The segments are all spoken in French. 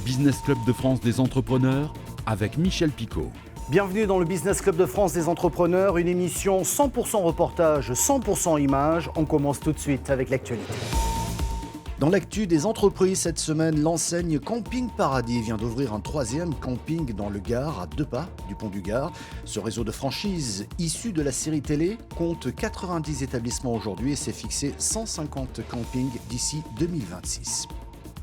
Business Club de France des entrepreneurs avec Michel Picot. Bienvenue dans le Business Club de France des entrepreneurs, une émission 100% reportage, 100% images. On commence tout de suite avec l'actualité. Dans l'actu des entreprises cette semaine, l'enseigne Camping Paradis vient d'ouvrir un troisième camping dans le Gard, à 2 pas du pont du Gard. Ce réseau de franchise issu de la série télé compte 90 établissements aujourd'hui et s'est fixé 150 campings d'ici 2026.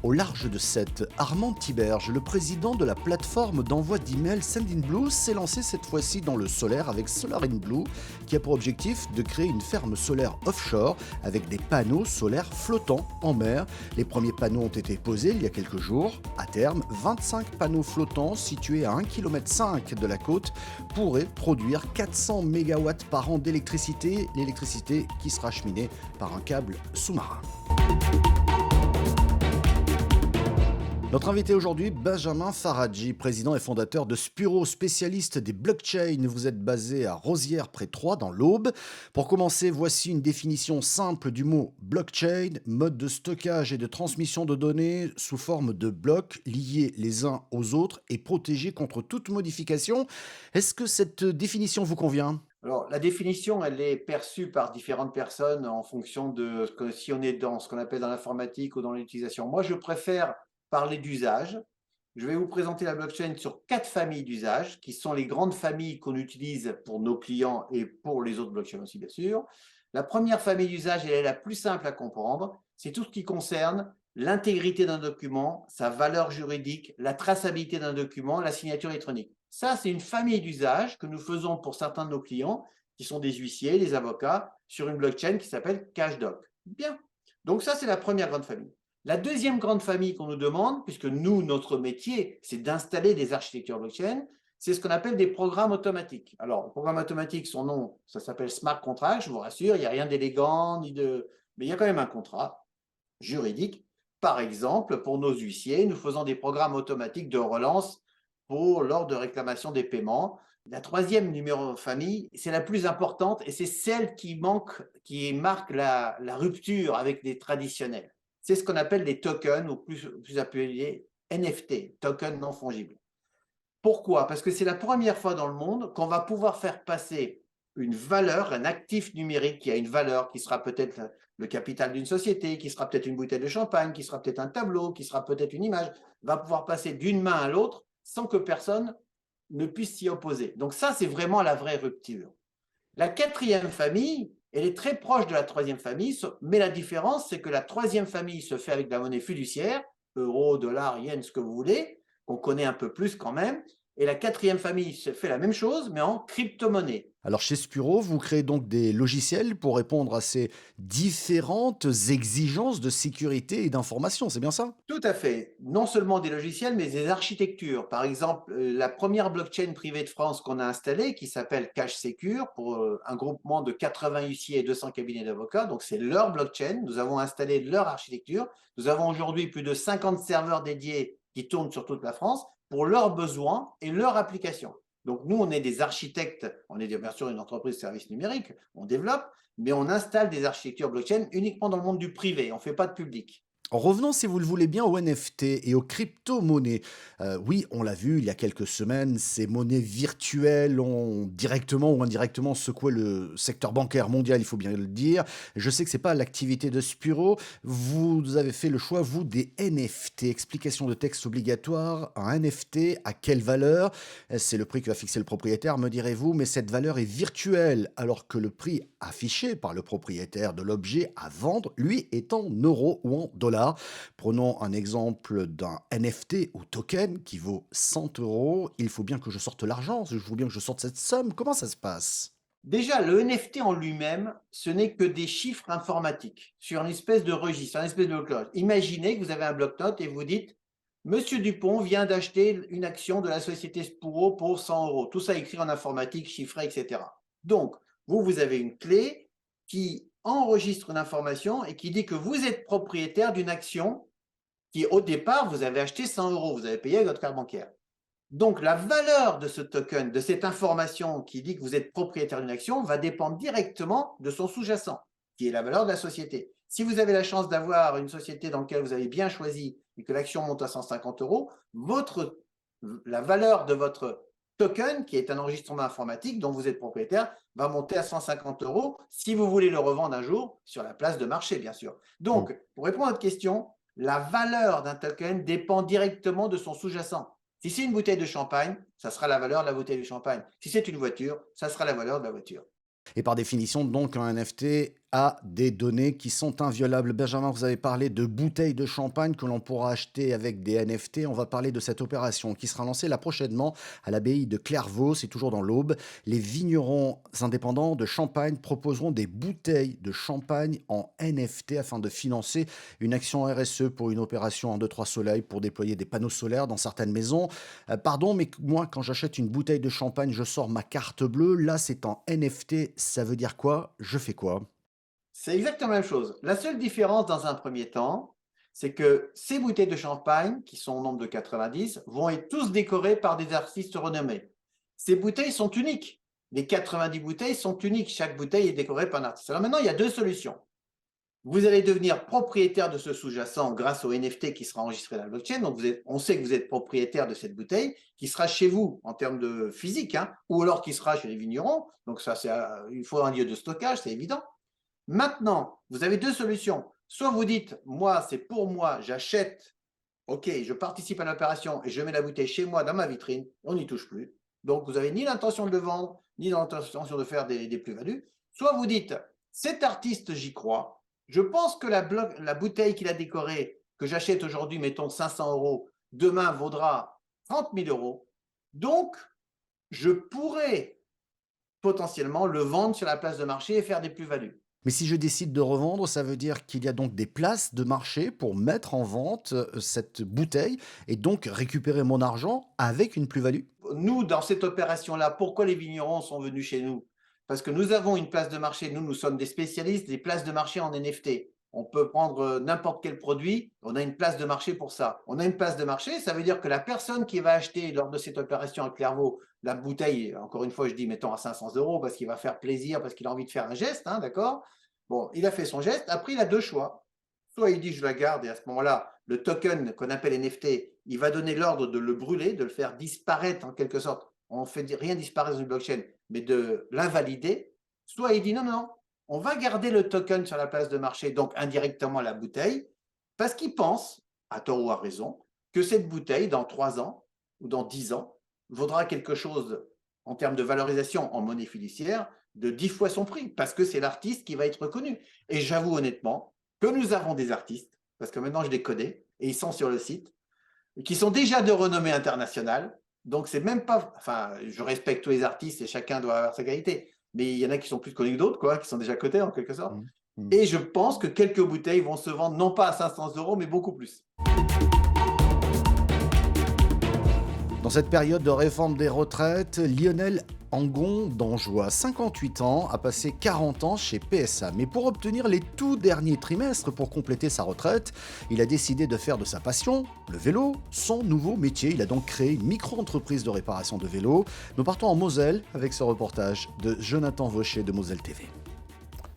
Au large de Sète, Armand Tiberge, le président de la plateforme d'envoi d'emails Sendinblue, s'est lancé cette fois-ci dans le solaire avec SolarInBlue, qui a pour objectif de créer une ferme solaire offshore avec des panneaux solaires flottants en mer. Les premiers panneaux ont été posés il y a quelques jours. À terme, 25 panneaux flottants situés à 1,5 km de la côte pourraient produire 400 MW par an d'électricité, l'électricité qui sera acheminée par un câble sous-marin. Notre invité aujourd'hui, Benjamin Faradji, président et fondateur de Spuro, spécialiste des blockchains. Vous êtes basé à Rosières, près de Troyes, dans l'Aube. Pour commencer, voici une définition simple du mot blockchain, mode de stockage et de transmission de données sous forme de blocs liés les uns aux autres et protégés contre toute modification. Est-ce que cette définition vous convient ? Alors, la définition, elle est perçue par différentes personnes en fonction de si on est dans ce qu'on appelle dans l'informatique ou dans l'utilisation. Moi, je préfère parler d'usage. Je vais vous présenter la blockchain sur 4 familles d'usages, qui sont les grandes familles qu'on utilise pour nos clients et pour les autres blockchains aussi, bien sûr. La première famille d'usages, elle est la plus simple à comprendre. C'est tout ce qui concerne l'intégrité d'un document, sa valeur juridique, la traçabilité d'un document, la signature électronique. Ça, c'est une famille d'usages que nous faisons pour certains de nos clients, qui sont des huissiers, des avocats, sur une blockchain qui s'appelle CashDoc. Bien. Donc ça, c'est la première grande famille. La deuxième grande famille qu'on nous demande, puisque nous, notre métier, c'est d'installer des architectures blockchain, c'est ce qu'on appelle des programmes automatiques. Alors, le programme automatique, son nom, ça s'appelle Smart Contract, je vous rassure, il n'y a rien d'élégant, mais il y a quand même un contrat juridique. Par exemple, pour nos huissiers, nous faisons des programmes automatiques de relance lors de réclamation des paiements. La troisième numéro famille, c'est la plus importante et c'est celle qui marque la rupture avec les traditionnels. C'est ce qu'on appelle des tokens, ou plus appelés NFT, tokens non fongibles. Pourquoi ? Parce que c'est la première fois dans le monde qu'on va pouvoir faire passer une valeur, un actif numérique qui a une valeur, qui sera peut-être le capital d'une société, qui sera peut-être une bouteille de champagne, qui sera peut-être un tableau, qui sera peut-être une image, va pouvoir passer d'une main à l'autre sans que personne ne puisse s'y opposer. Donc ça, c'est vraiment la vraie rupture. La quatrième famille, elle est très proche de la troisième famille, mais la différence, c'est que la troisième famille se fait avec de la monnaie fiduciaire, euro, dollar, yen, ce que vous voulez, qu'on connaît un peu plus quand même, et la quatrième famille se fait la même chose, mais en crypto-monnaie. Alors chez Spuro, vous créez donc des logiciels pour répondre à ces différentes exigences de sécurité et d'information, c'est bien ça ? Tout à fait. Non seulement des logiciels, mais des architectures. Par exemple, la première blockchain privée de France qu'on a installée, qui s'appelle CashSecure, pour un groupement de 80 huissiers et 200 cabinets d'avocats. Donc, c'est leur blockchain. Nous avons installé leur architecture. Nous avons aujourd'hui plus de 50 serveurs dédiés qui tournent sur toute la France pour leurs besoins et leurs applications. Donc, nous, on est des architectes, on est bien sûr une entreprise de services numériques, on développe, mais on installe des architectures blockchain uniquement dans le monde du privé, on ne fait pas de public. Revenons, si vous le voulez bien, aux NFT et aux crypto-monnaies. Oui, on l'a vu il y a quelques semaines, ces monnaies virtuelles ont directement ou indirectement secoué le secteur bancaire mondial, il faut bien le dire. Je sais que ce n'est pas l'activité de Spuro. Vous avez fait le choix, vous, des NFT. Explication de texte obligatoire. Un NFT, à quelle valeur ? C'est le prix que va fixer le propriétaire, me direz-vous, mais cette valeur est virtuelle, alors que le prix affiché par le propriétaire de l'objet à vendre, lui, est en euros ou en dollars. Prenons un exemple d'un NFT ou token qui vaut 100 euros. Il faut bien que je sorte l'argent, il faut bien que je sorte cette somme. Comment ça se passe ? Déjà, le NFT en lui-même, ce n'est que des chiffres informatiques sur une espèce de registre, une espèce de bloc-notes. Imaginez que vous avez un bloc-notes et vous dites « Monsieur Dupont vient d'acheter une action de la société Spuro pour 100 euros. » Tout ça écrit en informatique, chiffré, etc. Donc, vous avez une clé qui enregistre une information et qui dit que vous êtes propriétaire d'une action qui, au départ, vous avez acheté 100 euros, vous avez payé avec votre carte bancaire. Donc, la valeur de ce token, de cette information qui dit que vous êtes propriétaire d'une action, va dépendre directement de son sous-jacent, qui est la valeur de la société. Si vous avez la chance d'avoir une société dans laquelle vous avez bien choisi et que l'action monte à 150 €, la valeur de votre token, qui est un enregistrement informatique dont vous êtes propriétaire, va monter à 150 € si vous voulez le revendre un jour sur la place de marché, bien sûr. Donc, pour répondre à votre question, la valeur d'un token dépend directement de son sous-jacent. Si c'est une bouteille de champagne, ça sera la valeur de la bouteille de champagne. Si c'est une voiture, ça sera la valeur de la voiture. Et par définition, donc, un NFT a des données qui sont inviolables. Benjamin, vous avez parlé de bouteilles de champagne que l'on pourra acheter avec des NFT. On va parler de cette opération qui sera lancée là prochainement à l'abbaye de Clairvaux, c'est toujours dans l'Aube. Les vignerons indépendants de Champagne proposeront des bouteilles de champagne en NFT afin de financer une action RSE pour une opération en 2-3 soleils pour déployer des panneaux solaires dans certaines maisons. Pardon, mais moi, quand j'achète une bouteille de champagne, je sors ma carte bleue. Là, c'est en NFT. Ça veut dire quoi? Je fais quoi? C'est exactement la même chose. La seule différence dans un premier temps, c'est que ces bouteilles de champagne, qui sont au nombre de 90, vont être tous décorées par des artistes renommés. Ces bouteilles sont uniques. Les 90 bouteilles sont uniques. Chaque bouteille est décorée par un artiste. Alors maintenant, il y a deux solutions. Vous allez devenir propriétaire de ce sous-jacent grâce au NFT qui sera enregistré dans la blockchain. Donc, on sait que vous êtes propriétaire de cette bouteille qui sera chez vous en termes de physique, hein, ou alors qui sera chez les vignerons. Donc, ça, il faut un lieu de stockage, c'est évident. Maintenant, vous avez deux solutions. Soit vous dites, moi, c'est pour moi, j'achète, ok, je participe à l'opération et je mets la bouteille chez moi dans ma vitrine, on n'y touche plus. Donc, vous n'avez ni l'intention de le vendre, ni l'intention de faire des plus-values. Soit vous dites, cet artiste, j'y crois. Je pense que la bouteille qu'il a décorée, que j'achète aujourd'hui, mettons 500 €, demain vaudra 30 000 €. Donc, je pourrais potentiellement le vendre sur la place de marché et faire des plus-values. Mais si je décide de revendre, ça veut dire qu'il y a donc des places de marché pour mettre en vente cette bouteille et donc récupérer mon argent avec une plus-value? Nous, dans cette opération-là, pourquoi les vignerons sont venus chez nous? Parce que nous avons une place de marché. Nous sommes des spécialistes des places de marché en NFT. On peut prendre n'importe quel produit, on a une place de marché pour ça. On a une place de marché, ça veut dire que la personne qui va acheter lors de cette opération à Clairvaux la bouteille, encore une fois, je dis mettons à 500 € parce qu'il va faire plaisir, parce qu'il a envie de faire un geste, hein, d'accord? Bon, il a fait son geste. Après, il a deux choix. Soit il dit je la garde et à ce moment-là, le token qu'on appelle NFT, il va donner l'ordre de le brûler, de le faire disparaître en quelque sorte. On ne fait rien disparaître dans une blockchain, mais de l'invalider. Soit il dit non, non, on va garder le token sur la place de marché, donc indirectement la bouteille, parce qu'il pense, à tort ou à raison, que cette bouteille, dans 3 ans ou dans 10 ans, vaudra quelque chose en termes de valorisation en monnaie fiduciaire de 10 fois son prix, parce que c'est l'artiste qui va être reconnu. Et j'avoue honnêtement que nous avons des artistes, parce que maintenant je les connais, et ils sont sur le site, qui sont déjà de renommée internationale. Donc, c'est même pas. Enfin, je respecte tous les artistes et chacun doit avoir sa qualité. Mais il y en a qui sont plus connus que d'autres, quoi, qui sont déjà cotés en quelque sorte. Et je pense que quelques bouteilles vont se vendre non pas à 500 €, mais beaucoup plus. Dans cette période de réforme des retraites, Lionel Angon d'Anjois, 58 ans, a passé 40 ans chez PSA. Mais pour obtenir les tout derniers trimestres pour compléter sa retraite, il a décidé de faire de sa passion, le vélo, son nouveau métier. Il a donc créé une micro-entreprise de réparation de vélos. Nous partons en Moselle avec ce reportage de Jonathan Vaucher de Moselle TV.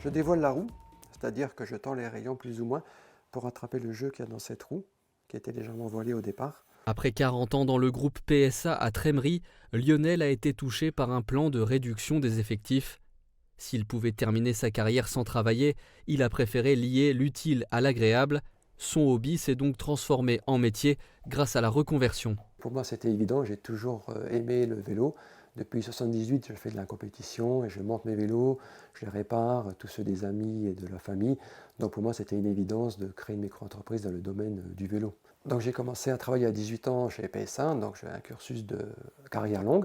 Je dévoile la roue, c'est-à-dire que je tends les rayons plus ou moins pour attraper le jeu qu'il y a dans cette roue, qui était légèrement voilée au départ. Après 40 ans dans le groupe PSA à Trémery, Lionel a été touché par un plan de réduction des effectifs. S'il pouvait terminer sa carrière sans travailler, il a préféré lier l'utile à l'agréable. Son hobby s'est donc transformé en métier grâce à la reconversion. Pour moi, c'était évident, j'ai toujours aimé le vélo. Depuis 1978, je fais de la compétition et je monte mes vélos, je les répare, tous ceux des amis et de la famille. Donc pour moi, c'était une évidence de créer une micro-entreprise dans le domaine du vélo. Donc j'ai commencé à travailler à 18 ans chez PSA, donc j'ai un cursus de carrière longue.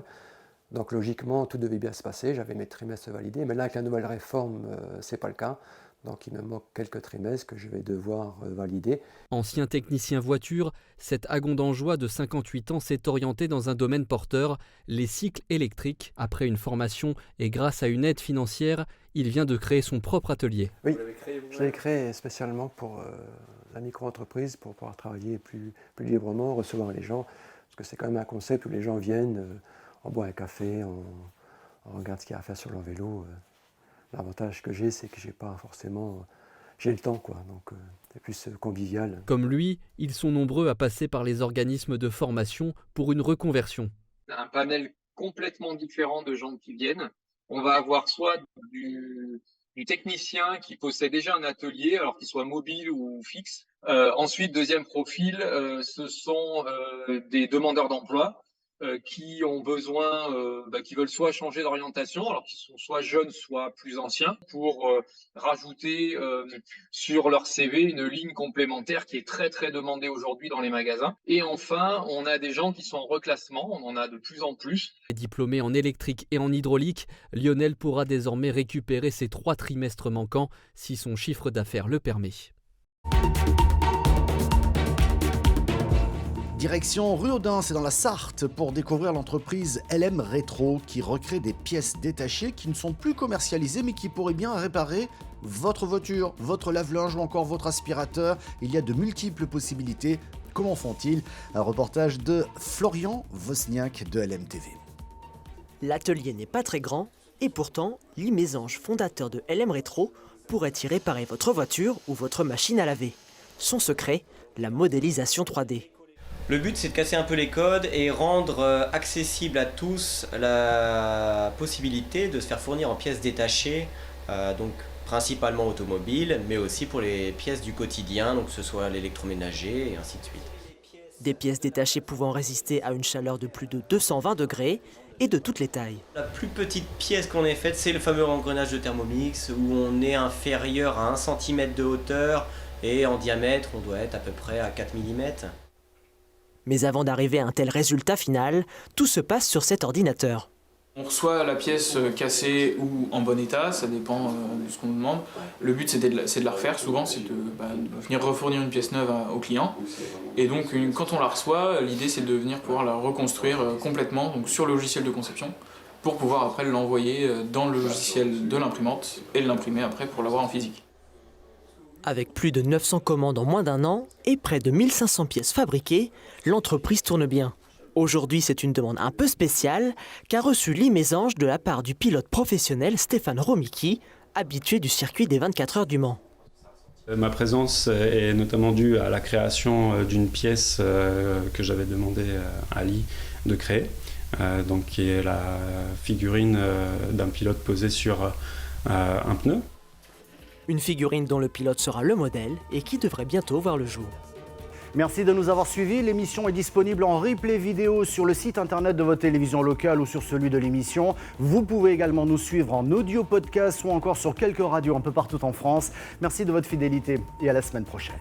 Donc logiquement, tout devait bien se passer, j'avais mes trimestres validés. Mais là, avec la nouvelle réforme, ce n'est pas le cas. Donc il me manque quelques trimestres que je vais devoir valider. Ancien technicien voiture, cet Agondangeois de 58 ans s'est orienté dans un domaine porteur, les cycles électriques. Après une formation et grâce à une aide financière, il vient de créer son propre atelier. Oui, je l'ai créé spécialement pour la micro-entreprise, pour pouvoir travailler plus librement, recevoir les gens. Parce que c'est quand même un concept où les gens viennent, on boit un café, on regarde ce qu'il y a à faire sur leur vélo. L'avantage que j'ai, c'est que j'ai pas forcément... J'ai le temps, quoi, donc c'est plus convivial. Comme lui, ils sont nombreux à passer par les organismes de formation pour une reconversion. Un panel complètement différent de gens qui viennent. On va avoir soit du technicien qui possède déjà un atelier, alors qu'il soit mobile ou fixe. Ensuite, deuxième profil, ce sont des demandeurs d'emploi qui ont besoin, qui veulent soit changer d'orientation, alors qu'ils sont soit jeunes, soit plus anciens, pour rajouter sur leur CV une ligne complémentaire qui est très très demandée aujourd'hui dans les magasins. Et enfin, on a des gens qui sont en reclassement, on en a de plus en plus. Diplômé en électrique et en hydraulique, Lionel pourra désormais récupérer ses 3 trimestres manquants si son chiffre d'affaires le permet. Direction Ruaudin, c'est dans la Sarthe, pour découvrir l'entreprise LM Rétro qui recrée des pièces détachées qui ne sont plus commercialisées mais qui pourraient bien réparer votre voiture, votre lave-linge ou encore votre aspirateur. Il y a de multiples possibilités. Comment font-ils? Un reportage de Florian Wozniak de LMTV. L'atelier n'est pas très grand et pourtant, Lee Mésange, fondateur de LM Rétro, pourrait y réparer votre voiture ou votre machine à laver. Son secret, la modélisation 3D. Le but, c'est de casser un peu les codes et rendre accessible à tous la possibilité de se faire fournir en pièces détachées, donc principalement automobiles, mais aussi pour les pièces du quotidien, donc que ce soit l'électroménager et ainsi de suite. Des pièces détachées pouvant résister à une chaleur de plus de 220 degrés et de toutes les tailles. La plus petite pièce qu'on ait faite, c'est le fameux engrenage de Thermomix, où on est inférieur à 1 cm de hauteur et en diamètre, on doit être à peu près à 4 mm. Mais avant d'arriver à un tel résultat final, tout se passe sur cet ordinateur. On reçoit la pièce cassée ou en bon état, ça dépend de ce qu'on nous demande. Le but c'est de la refaire, souvent c'est de venir refournir une pièce neuve au client. Et donc quand on la reçoit, l'idée c'est de venir pouvoir la reconstruire complètement donc sur le logiciel de conception pour pouvoir après l'envoyer dans le logiciel de l'imprimante et l'imprimer après pour l'avoir en physique. Avec plus de 900 commandes en moins d'1 an et près de 1500 pièces fabriquées, l'entreprise tourne bien. Aujourd'hui, c'est une demande un peu spéciale qu'a reçue Lee Mésange de la part du pilote professionnel Stéphane Romicki, habitué du circuit des 24 heures du Mans. Ma présence est notamment due à la création d'une pièce que j'avais demandé à Lee de créer, donc qui est la figurine d'un pilote posé sur un pneu. Une figurine dont le pilote sera le modèle et qui devrait bientôt voir le jour. Merci de nous avoir suivis. L'émission est disponible en replay vidéo sur le site internet de votre télévision locale ou sur celui de l'émission. Vous pouvez également nous suivre en audio podcast ou encore sur quelques radios un peu partout en France. Merci de votre fidélité et à la semaine prochaine.